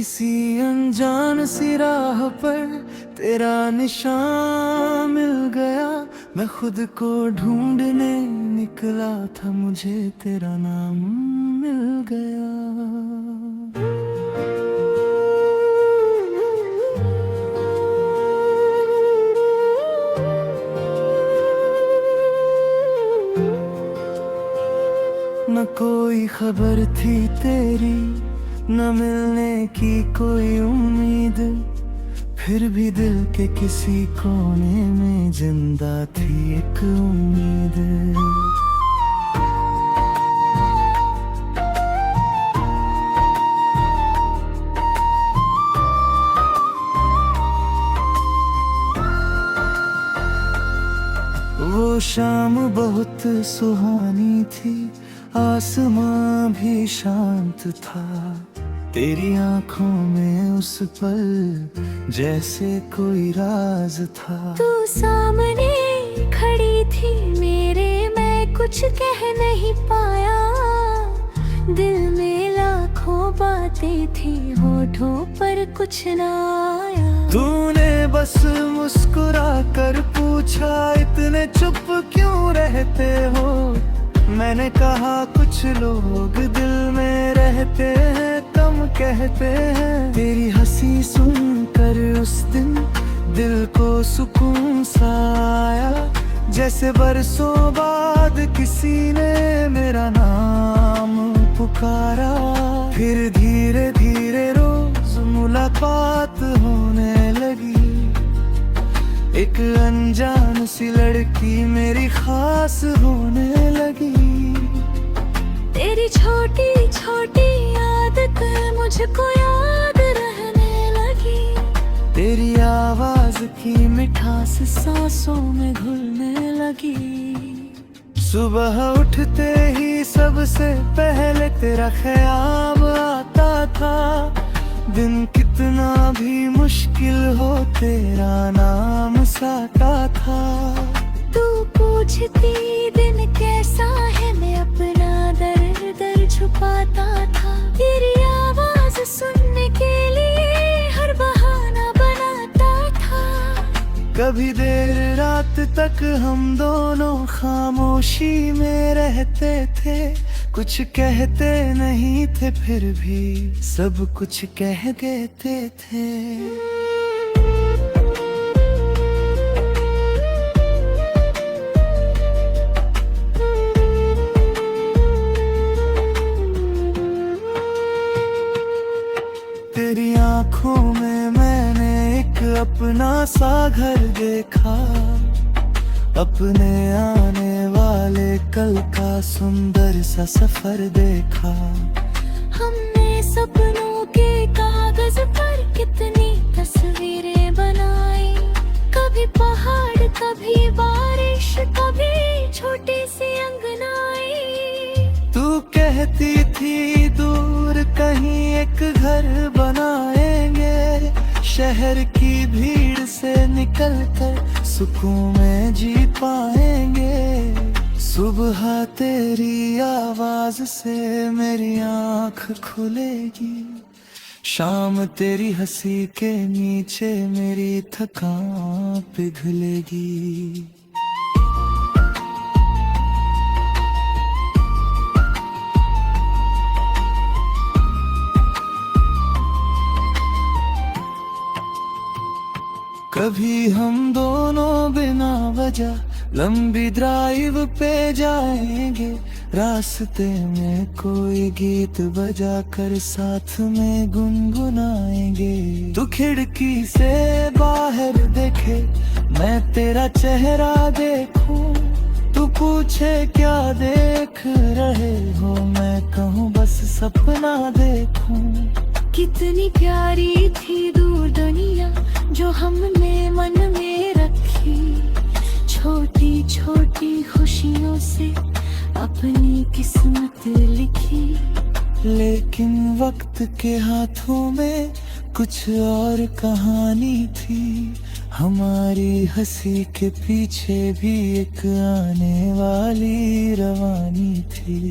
किसी अनजान सी राह पर तेरा निशान मिल गया। मैं खुद को ढूंढने निकला था, मुझे तेरा नाम मिल गया। न कोई खबर थी तेरी, न मिलने की कोई उम्मीद, फिर भी दिल के किसी कोने में जिंदा थी एक उम्मीद। वो शाम बहुत सुहानी थी, आसमां भी शांत था। तेरी आंखों में उस पल जैसे कोई राज था। तू सामने खड़ी थी मेरे, मैं कुछ कह नहीं पाया। दिल में लाखों बातें थी, होठों पर कुछ ना आया। तूने बस मुस्कुरा कर पूछा, इतने चुप क्यों रहते हो। मैंने कहा कुछ लोग दिल में रहते हैं, कम कहते हैं। तेरी हंसी सुनकर उस दिन दिल को सुकून सा आया, जैसे बरसों बाद किसी ने मेरा नाम पुकारा। फिर धीरे धीरे रोज मुलाकात होने लगी, एक अनजान सी लड़की मेरी खास होने लगी। तेरी छोटी छोटी आदत मुझको याद रहने लगी। तेरी आवाज की मिठास सांसों में घुलने लगी। सुबह उठते ही सबसे पहले तेरा ख्याल आता था। दिन कितना भी मुश्किल हो, तेरा नाम साता था। तू पूछती दिन कैसा है, मैं अपना दर्द छुपाता था। तेरी आवाज सुनने के लिए हर बहाना बनाता था। कभी देर रात तक हम दोनों खामोशी में रहते थे। कुछ कहते नहीं थे, फिर भी सब कुछ कह देते थे। तेरी आंखों में मैंने एक अपना सा घर देखा, अपने आने वाले कल का सुंदर सा सफर देखा। हमने सपनों के कागज पर कितनी तस्वीरें बनाई। कभी पहाड़, कभी बारिश, कभी छोटी सी अंगनाई। तू कहती थी दूर कहीं एक घर बनाएंगे, शहर की भीड़ से निकल कर सुकून में जी पाएंगे। सुबह तेरी आवाज से मेरी आँख खुलेगी, शाम तेरी हंसी के नीचे मेरी थकान पिघलेगी। कभी हम दोनों बिना वजह लंबी ड्राइव पे जाएंगे, रास्ते में कोई गीत बजा कर साथ में गुनगुनाएंगे। तू खिड़की से बाहर देखे, मैं तेरा चेहरा देखूं। तू पूछे क्या देख रहे हो, मैं कहूँ बस सपना देखूं। कितनी प्यारी थी दूर दुनिया जो हमने मन में रखी। छोटी छोटी खुशियों से अपनी किस्मत लिखी। लेकिन वक्त के हाथों में कुछ और कहानी थी। हमारी हंसी के पीछे भी एक आने वाली रवानी थी।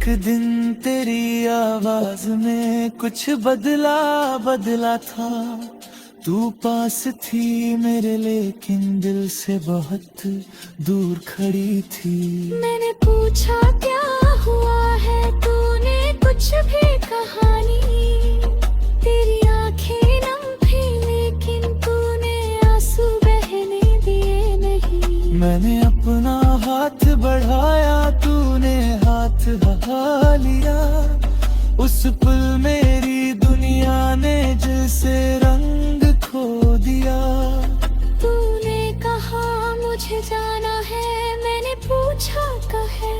एक दिन तेरी आवाज में कुछ बदला बदला था। तू पास थी मेरे लेकिन दिल से बहुत दूर खड़ी थी। मैंने पूछा क्या हुआ है, तूने कुछ भी कहा नहीं। तेरी आंखें नम थी लेकिन तूने आंसू बहने दिए नहीं। मैंने अपना हाथ बढ़ाया, तूने हाथ हटा लिया। उस पल मेरी दुनिया ने जैसे रंग खो दिया। तूने कहा मुझे जाना है, मैंने पूछा कहे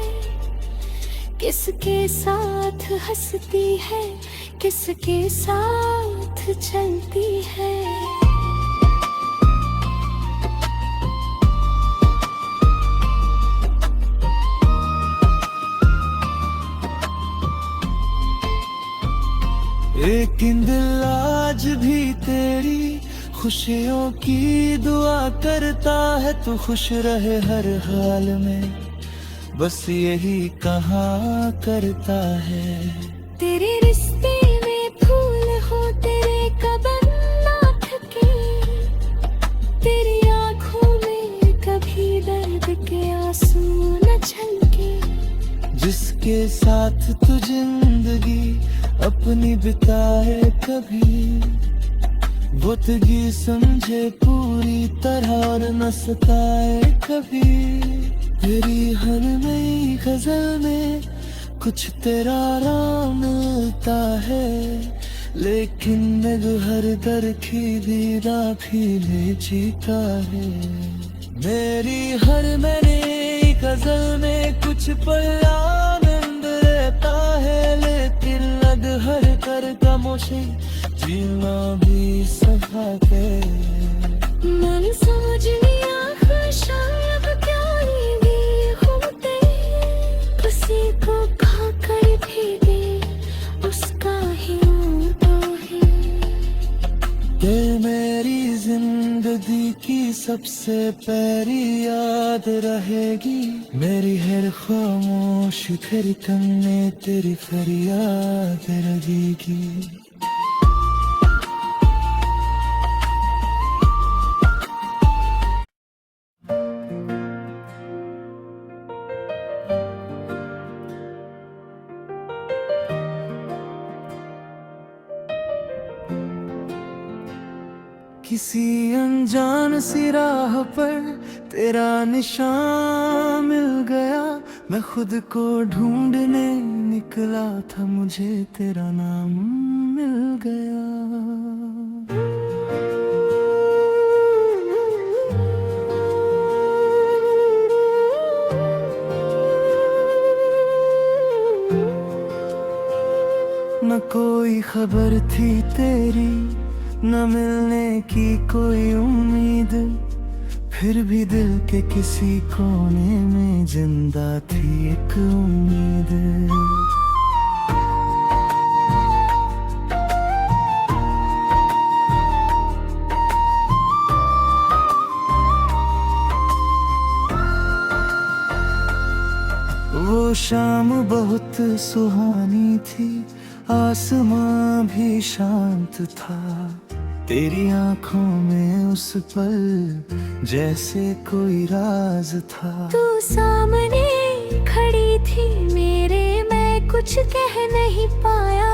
किसके साथ हंसती है, किसके साथ चलती है। लेकिन दिल आज भी तेरी खुशियों की दुआ करता है। तू खुश रहे हर हाल में, बस यही कहा करता है। तेरे रिश्ते में फूल हो तेरे कदम ना थके। तेरी आंखों में कभी दर्द के आंसू न छलके। जिसके साथ तू जिंदगी अपनी बिताए कभी, वो तुझे समझे पूरी तरह और न सताए कभी। तेरी हर नई गजल में कुछ तेरा राम मिलता है, लेकिन मैं हर दर की दीदा भी ले जीता है। मेरी हर नई गजल में कुछ पल आनंद रहता है, लेकिन लग हर कर खामोशी जीना भी सहा के। मैंने समझ लिया शायद क्या ये भी होते। किसी को खाकर भी दे उसका ही तो है। ये मेरी जिंदगी की सबसे प्यारी याद रहेगी। मेरी हर खामोशी तेरी कन्ने तेरी फरियाद लगेगी। किसी अनजान सी राह पर तेरा निशान मिल गया। मैं खुद को ढूंढने निकला था, मुझे तेरा नाम मिल गया। न कोई खबर थी तेरी, न मिलने की कोई उम्मीद, फिर भी दिल के किसी कोने में जिंदा थी एक उम्मीद। वो शाम बहुत सुहानी थी, आसमां भी शांत था। तेरी आंखों में उस पल जैसे कोई राज था। तू सामने खड़ी थी मेरे, मैं कुछ कह नहीं पाया।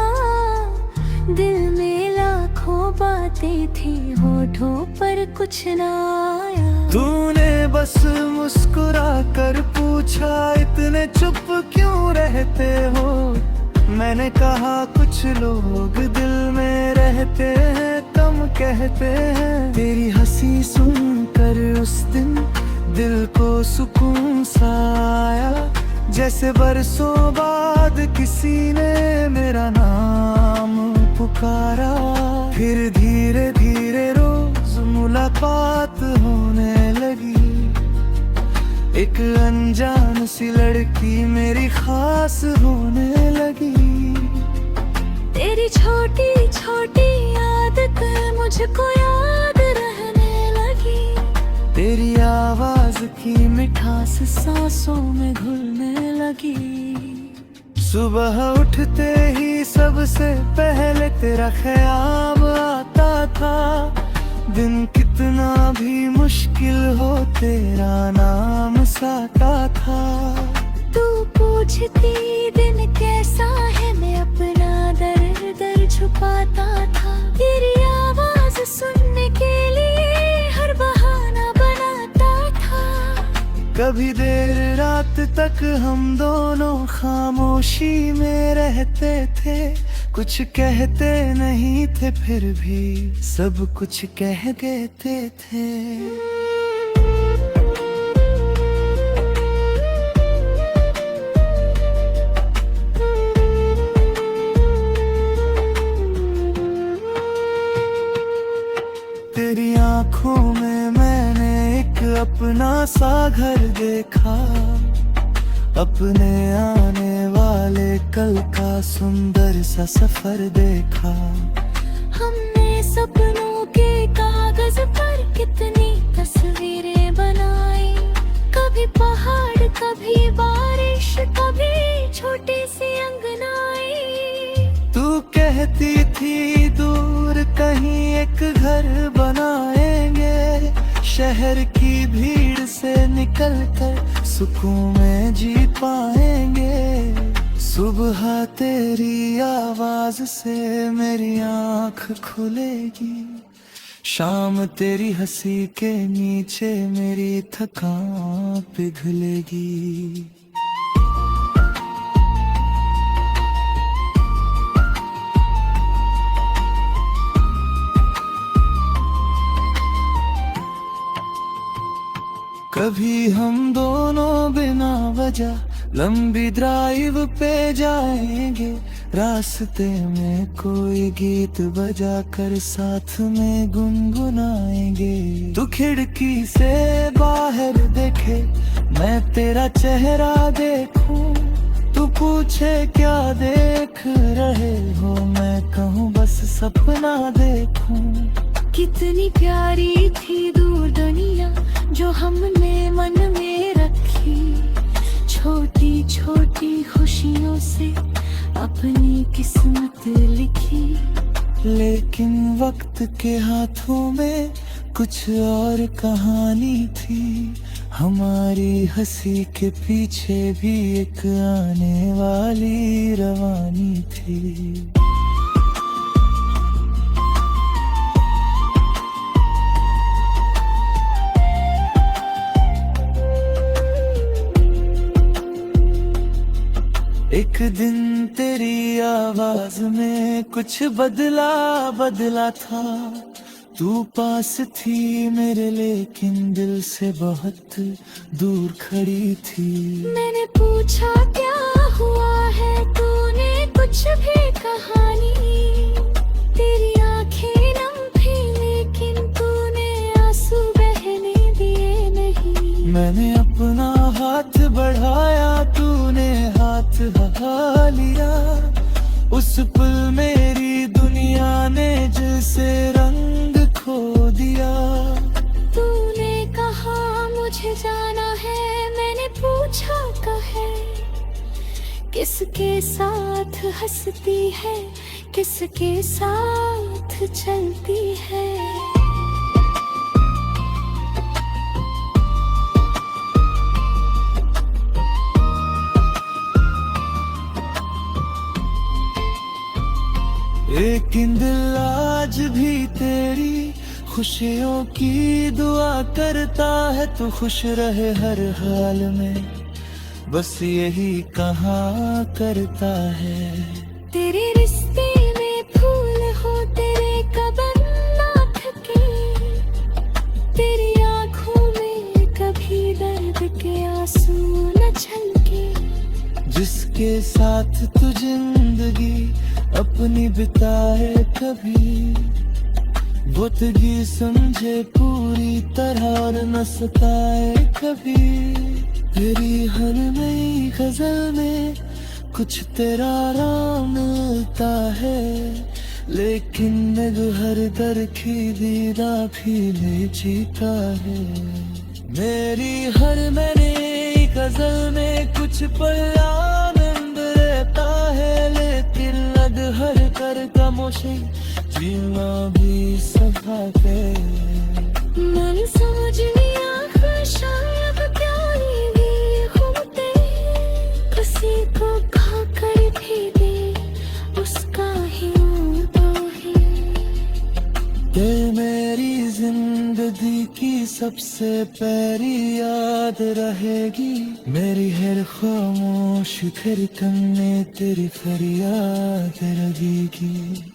दिल में लाखों बातें थी, होठों पर कुछ ना आया। तूने बस मुस्कुरा कर पूछा, इतने चुप क्यों रहते हो। मैंने कहा कुछ लोग दिल में रहते हैं, कम कहते हैं। तेरी हंसी सुनकर उस दिन दिल को सुकून सा आया, जैसे बरसों बाद किसी ने मेरा नाम पुकारा। फिर धीरे धीरे रोज मुलाकात होने लगी। एक अनजान सी लड़की मेरी खास होने लगी। तेरी छोटी छोटी आदत मुझको याद रहने लगी। तेरी आवाज की मिठास सांसों में घुलने लगी। सुबह उठते ही सबसे पहले तेरा ख्याल आता था। दिन कितना भी मुश्किल हो तेरा नाम साता था। तू पूछती दिन कैसा है, मैं अपना दर्द छुपाता था। तेरी आवाज सुनने के लिए हर बहाना बनाता था। कभी देर रात तक हम दोनों खामोशी में रहते थे। कुछ कहते नहीं थे फिर भी सब कुछ कह देते थे। तेरी आंखों में मैंने एक अपना सा घर देखा। अपने आने वाले कल का सुंदर सा सफर देखा। हमने सपनों के कागज पर कितनी तस्वीरें बनाई। कभी पहाड़, कभी बारिश, कभी छोटी सी अंगनाई। तू कहती थी दूर कहीं एक घर बनाएंगे। शहर की भीड़ से निकल कर सुकून में जी पाएंगे। सुबह तेरी आवाज से मेरी आँख खुलेगी। शाम तेरी हंसी के नीचे मेरी थकान पिघलेगी। कभी हम दोनों बिना वजह लंबी ड्राइव पे जाएंगे। रास्ते में कोई गीत बजा कर साथ में गुनगुनाएंगे। तू खिड़की से बाहर देखे, मैं तेरा चेहरा देखूं। तू पूछे क्या देख रहे हो, मैं कहूँ बस सपना देखूं। कितनी प्यारी थी दूर दुनिया जो हमने मन में रखी। छोटी छोटी खुशियों से अपनी किस्मत लिखी। लेकिन वक्त के हाथों में कुछ और कहानी थी। हमारी हंसी के पीछे भी एक आने वाली रवानी थी। एक दिन तेरी आवाज में कुछ बदला बदला था। तू पास थी मेरे लेकिन दिल से बहुत दूर खड़ी थी। मैंने पूछा क्या हुआ है, तूने कुछ भी कहा नहीं। तेरी आंखें नम थी लेकिन तूने आंसू बहने दिए नहीं। मैंने अपना हाथ बढ़ाया, तूने हाथ हटा लिया। उस पल मेरी दुनिया ने जैसे रंग खो दिया। तूने कहा मुझे जाना है, मैंने पूछा कहे किसके साथ हंसती है, किसके साथ चलती है। लेकिन दिल आज भी तेरी खुशियों की दुआ करता है। तू खुश रहे हर हाल में, बस यही कहा करता है। तेरे रिश्ते में फूल हो तेरे कदम ना थके। तेरी आंखों में कभी दर्द के आंसू न छलके। जिसके साथ तू जिंदगी अपनी बिताए कभी, वो तुझे समझे पूरी तरह और न सताए कभी। तेरी हर नई गजल में कुछ तेरा नाम मिलता है। लेकिन हर दर की दीदा भी ले जीता है। मेरी हर नई गजल में कुछ पल आनंद रहता गमों से जीना भी सभाते। मन समझनी शायद प्यारी भी घूमते, किसी को खाकर भी दे उसका ही तो है। ये मेरी जिंदगी की सबसे प्यारी याद रहेगी, मेरी हर खामोश धड़कन में तेरी फरियाद लगेगी।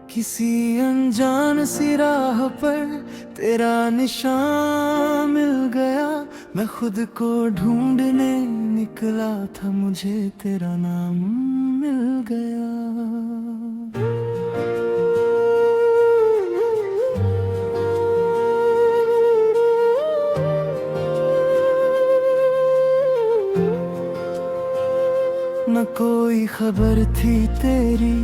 किसी अनजान सी राह पर तेरा निशान मिल गया, मैं खुद को ढूंढने निकला था, मुझे तेरा नाम मिल गया। न कोई खबर थी तेरी,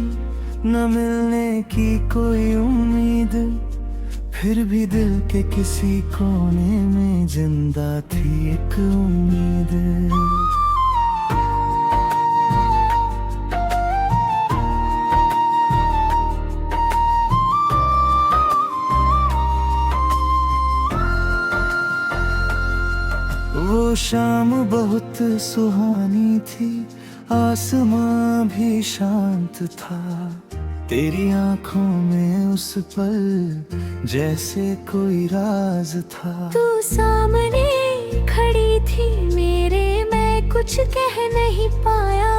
न मिलने की कोई उम्मीद, फिर भी दिल के किसी कोने में जिंदा थी एक उम्मीद। वो शाम बहुत सुहानी थी, आसमां भी शांत था, तेरी आंखों में उस पल जैसे कोई राज था। तू सामने खड़ी थी मेरे, मैं कुछ कह नहीं पाया,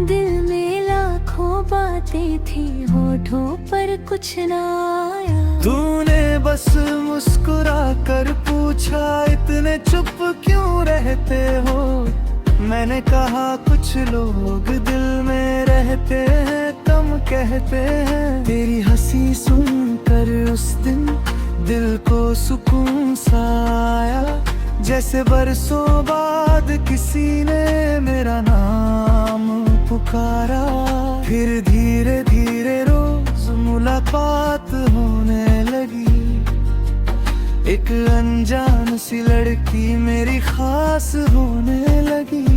दिल में लाखों बातें थी, होठों पर कुछ ना आया। तूने बस मुस्कुरा कर पूछा, इतने चुप क्यों रहते हो, मैंने कहा कुछ लोग दिल में रहते हैं, कम कहते हैं। तेरी हंसी सुनकर उस दिन दिल को सुकून सा आया, जैसे बरसों बाद किसी ने मेरा नाम पुकारा। फिर धीरे धीरे रोज मुलाकात होने लगी, एक अनजान सी लड़की मेरी खास होने लगी।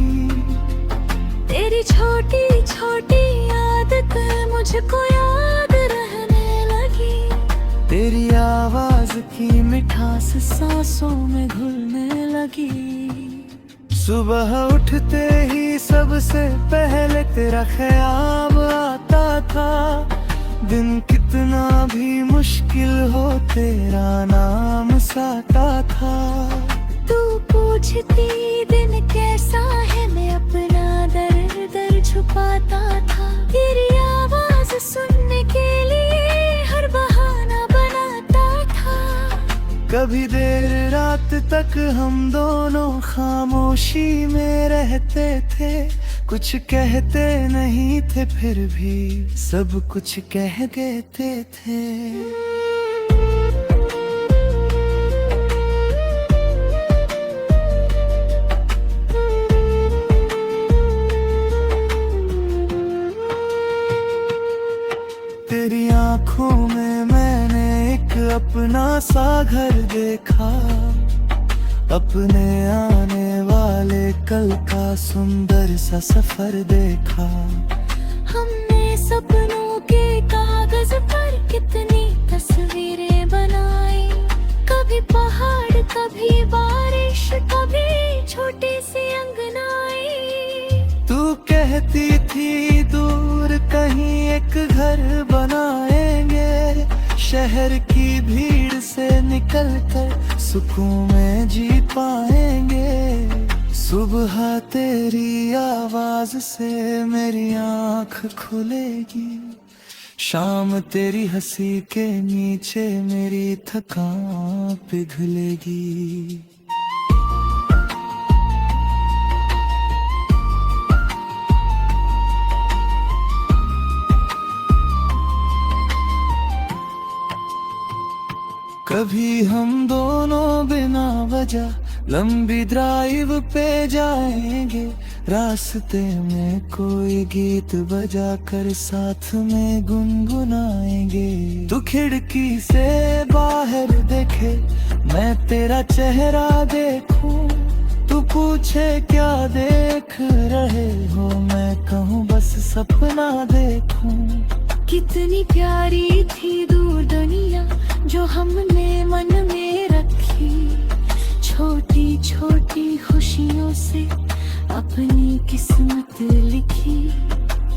तेरी छोटी छोटी आदत मुझको याद रहने लगी, तेरी आवाज की मिठास सांसों में घुलने लगी। सुबह उठते ही सबसे पहले तेरा ख्याल आता था, दिन कितना भी मुश्किल हो तेरा नाम साता था। तू पूछती दिन कैसा है, मैं अपना दर्द छुपाता था, तेरी आवाज सुनने के लिए हर बहाना बनाता था। कभी देर रात तक हम दोनों खामोशी में रहते थे, कुछ कहते नहीं थे फिर भी सब कुछ कह देते थे। तेरी आंखों में मैंने एक अपना सा घर देखा, अपने आने वाले कल का सुंदर सा सफर देखा। हमने सपनों के कागज पर कितनी तस्वीरें बनाई, कभी पहाड़ कभी बारिश कभी छोटी सी अंगनाई। तू कहती थी दूर कहीं एक घर बनाएंगे, शहर की भीड़ से निकल कर सुकून में जी पाएंगे। सुबह तेरी आवाज से मेरी आँख खुलेगी, शाम तेरी हंसी के नीचे मेरी थकान पिघलेगी। कभी हम दोनों बिना वजह लंबी ड्राइव पे जाएंगे, रास्ते में कोई गीत बजा कर साथ में गुनगुनाएंगे। तू खिड़की से बाहर देखे, मैं तेरा चेहरा देखूं। तू पूछे क्या देख रहे हो, मैं कहूँ बस सपना देखूं। कितनी प्यारी थी दूर दुनिया जो हमने मन में रखी, छोटी छोटी खुशियों से अपनी किस्मत लिखी।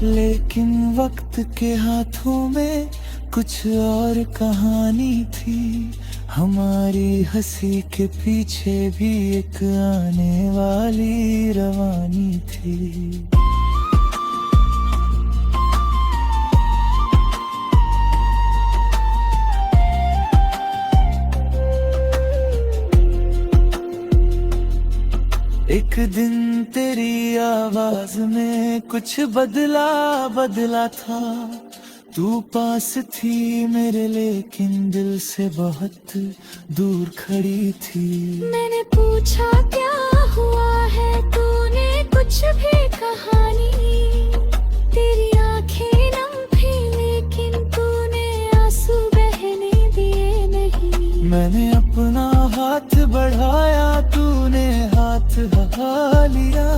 लेकिन वक्त के हाथों में कुछ और कहानी थी, हमारी हंसी के पीछे भी एक आने वाली रवानी थी। एक दिन तेरी आवाज में कुछ बदला बदला था। तू पास थी मेरे लेकिन दिल से बहुत दूर खड़ी थी। मैंने पूछा क्या हुआ है, तूने कुछ भी कहा नहीं। तेरी आंखें नम थी लेकिन तूने आंसू बहने दिए नहीं। मैंने अपना हाथ बढ़ाया, तूने हाथ हटा लिया।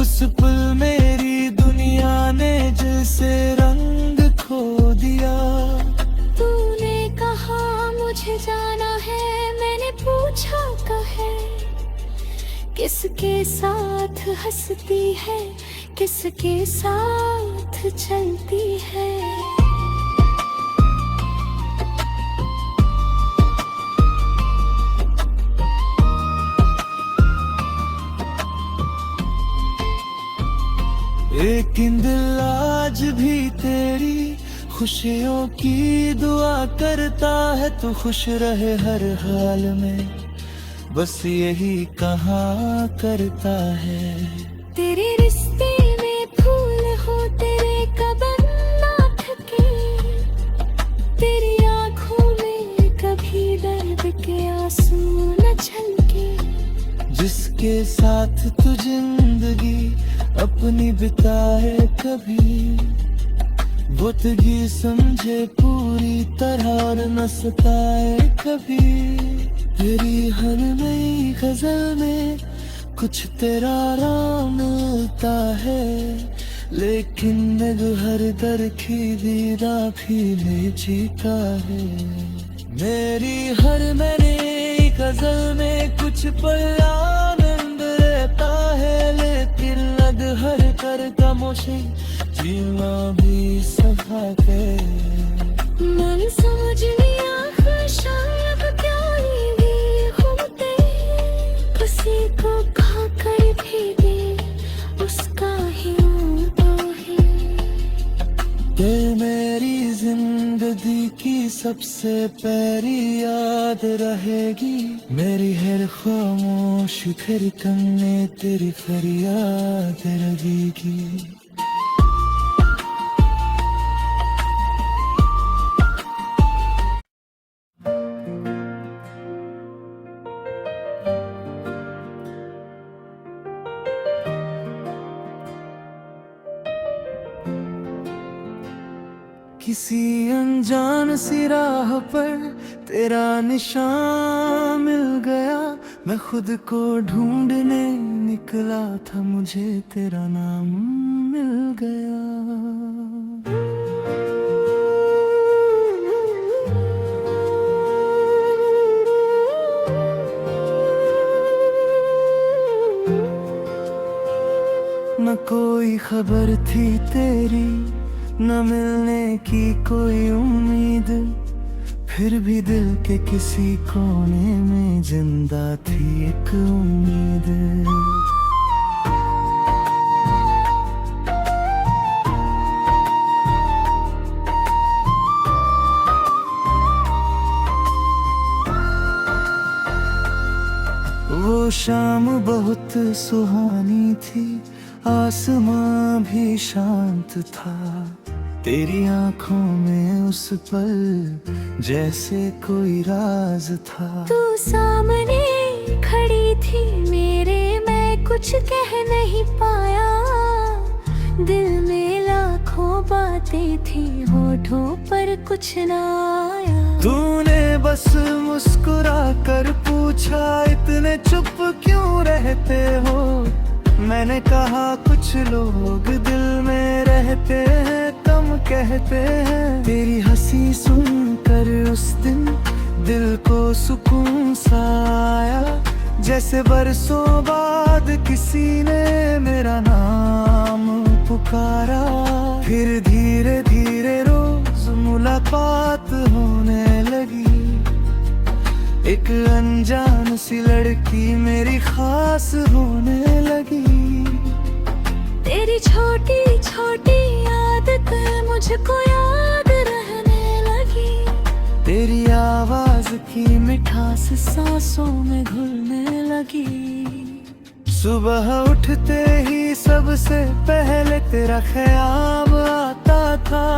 उस पल मेरी दुनिया ने जैसे रंग खो दिया। तूने कहा मुझे जाना है, मैंने पूछा कहे किसके साथ हंसती है, किसके साथ चलती है। लेकिन दिल आज भी तेरी खुशियों की दुआ करता है। तू खुश रहे हर हाल में, बस यही कहा करता है। तेरे रिश्ते में फूल हो तेरे कदम ना थके, तेरी आंखों में कभी दर्द के आंसू न छलके। जिसके साथ तू जिंदगी अपनी बिताए कभी, बुतगी समझे पूरी तरह और न सताए कभी। तेरी हर नई गजल में कुछ तेरा राम मिलता है, लेकिन हर दर की दीदा भी ले जीता है। मेरी हर नई गजल में कुछ पल आनंद रहता है, लेकिन हर कर खामोशी जीना भी सफा के। मन समझ लिया शायद क्या ही होते, किसी को खाकर भी दे उसका ही होता है। ये मेरी जिंदगी की सबसे प्यारी याद रहेगी। मेरी हर खामोश धड़कन में तेरी फरियाद लगेगी। किसी अनजान सी राह पर तेरा निशान मिल गया। मैं खुद को ढूंढने निकला था, मुझे तेरा नाम मिल गया। न कोई खबर थी तेरी, न मिलने की कोई उम्मीद, फिर भी दिल के किसी कोने में जिंदा थी एक उम्मीद। वो शाम बहुत सुहानी थी, आसमां भी शांत था। तेरी आंखों में उस पल जैसे कोई राज था। तू सामने खड़ी थी मेरे, मैं कुछ कह नहीं पाया। दिल में लाखों बातें थी, होठों पर कुछ ना आया। तूने बस मुस्कुरा कर पूछा, इतने चुप क्यों रहते हो। मैंने कहा कुछ लोग दिल में रहते हैं, कम कहते हैं। तेरी हंसी सुनकर उस दिन दिल को सुकून सा आया, जैसे बरसों बाद किसी ने मेरा नाम पुकारा। फिर धीरे धीरे रोज मुलाकात होने लगी, एक अनजान सी लड़की मेरी खास होने लगी। तेरी छोटी छोटी आदत मुझको याद रहने लगी। तेरी आवाज की मिठास सांसों में घुलने लगी। सुबह उठते ही सबसे पहले तेरा ख्याल आता था।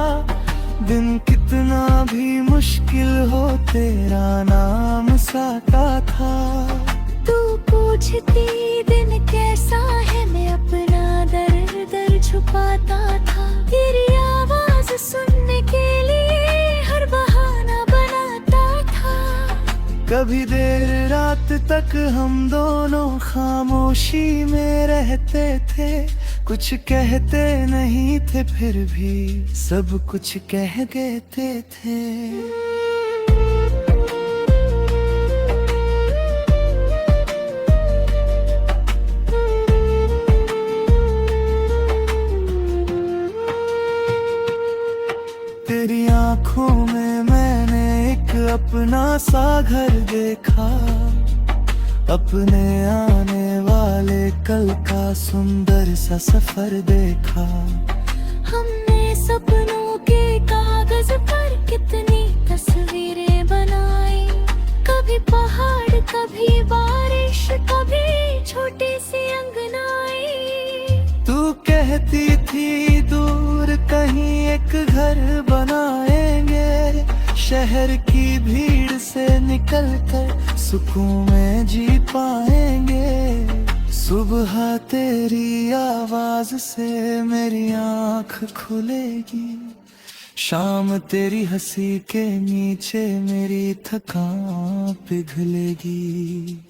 दिन कितना भी मुश्किल हो, तेरा नाम साता था। तू पूछती दिन कैसा है, मैं अपना दर्द छुपाता था। तेरी आवाज सुनने के लिए हर बहाना बनाता था। कभी देर रात तक हम दोनों खामोशी में रहते थे। कुछ कहते नहीं थे, फिर भी सब कुछ कह देते थे। तेरी आंखों में मैंने एक अपना सा घर देखा, अपने आने वाले कल का सुंदर सा सफर देखा। हमने सपनों के कागज पर कितनी तस्वीरें बनाई। कभी पहाड़, कभी बारिश, कभी छोटी सी अंगनाई। तू कहती थी दूर कहीं एक घर बनाएंगे, शहर की भीड़ से निकल कर सुकून में जी पाएंगे। सुबह तेरी आवाज से मेरी आँख खुलेगी, शाम तेरी हंसी के नीचे मेरी थकान पिघलेगी।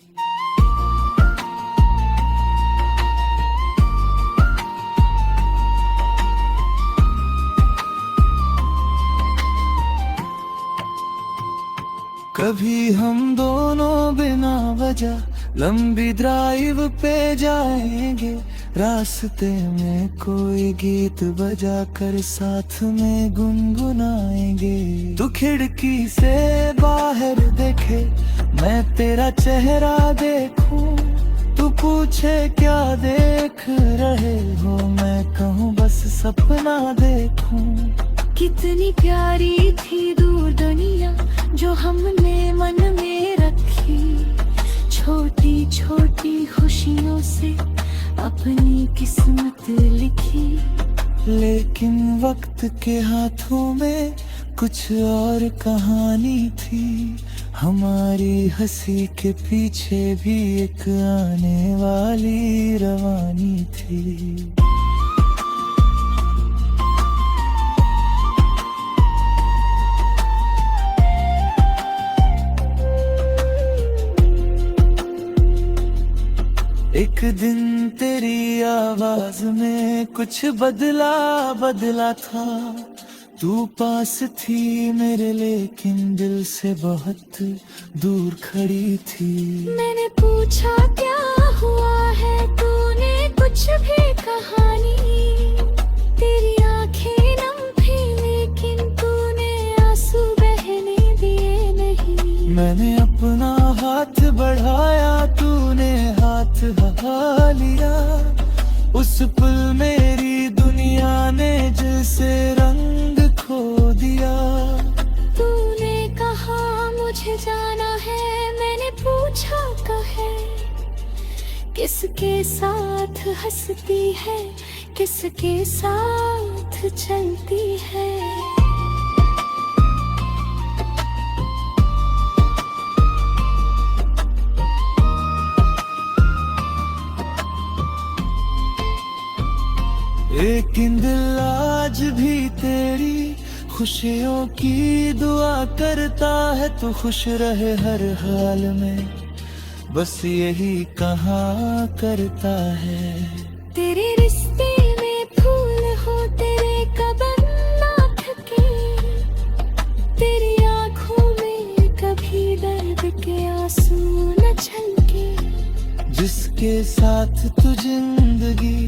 कभी हम दोनों बिना वजह लंबी ड्राइव पे जाएंगे, रास्ते में कोई गीत बजा कर साथ में गुनगुनाएंगे। तू खिड़की से बाहर देखे, मैं तेरा चेहरा देखूं। तू पूछे क्या देख रहे हो, मैं कहूँ बस सपना देखूं। कितनी प्यारी थी दूर दुनिया जो हमने मन में रखी। छोटी छोटी खुशियों से अपनी किस्मत लिखी। लेकिन वक्त के हाथों में कुछ और कहानी थी। हमारी हंसी के पीछे भी एक आने वाली रवानी थी। एक दिन तेरी आवाज में कुछ बदला था। तू पास थी मेरे, लेकिन दिल से बहुत दूर खड़ी थी। मैंने पूछा क्या हुआ है, तूने कुछ भी कहा नहीं। तेरी आंखें नम थी, लेकिन तूने आंसू बहने दिए नहीं। मैंने अपना हाथ बढ़ाया, तूने हाथ हटा लिया। उस पल मेरी दुनिया ने जैसे रंग खो दिया। तूने कहा मुझे जाना है, मैंने पूछा कहे किसके साथ हंसती है, किसके साथ चलती है। लेकिन दिल आज भी तेरी खुशियों की दुआ करता है। तू खुश रहे हर हाल में, बस यही कहा करता है। तेरे रिश्ते में फूल हो तेरे कदम ना थके, तेरी आंखों में कभी दर्द के आंसू न छलके। जिसके साथ तू जिंदगी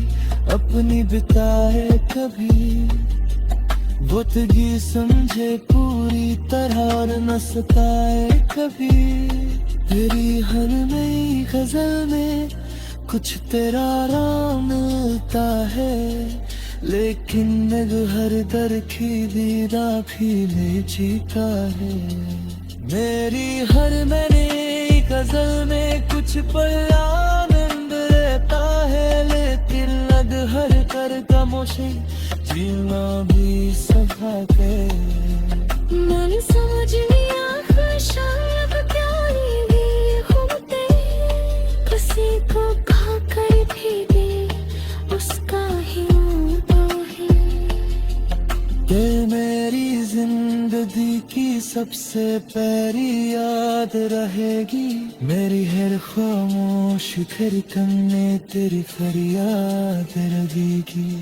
अपनी बिताए कभी, वो तुझे समझे पूरी तरह और न सताए कभी। तेरी हर नई गजल में कुछ तेरा राम मिलता है, लेकिन नग हर दर की दीदा भी ले जीता है। मेरी हर नई गजल में कुछ पल आनंद रहता है, लेकिन नग हर कर खामोशी जीना भी सधा के। मैंने समझ लिया शायद क्या ये होते, किसी को खाकर भी दे उसका ही होता है। ये मेरी जिंदगी की सबसे प्यारी याद रहेगी, मेरी हर खामोश धड़कन में तेरी फरियाद लगेगी।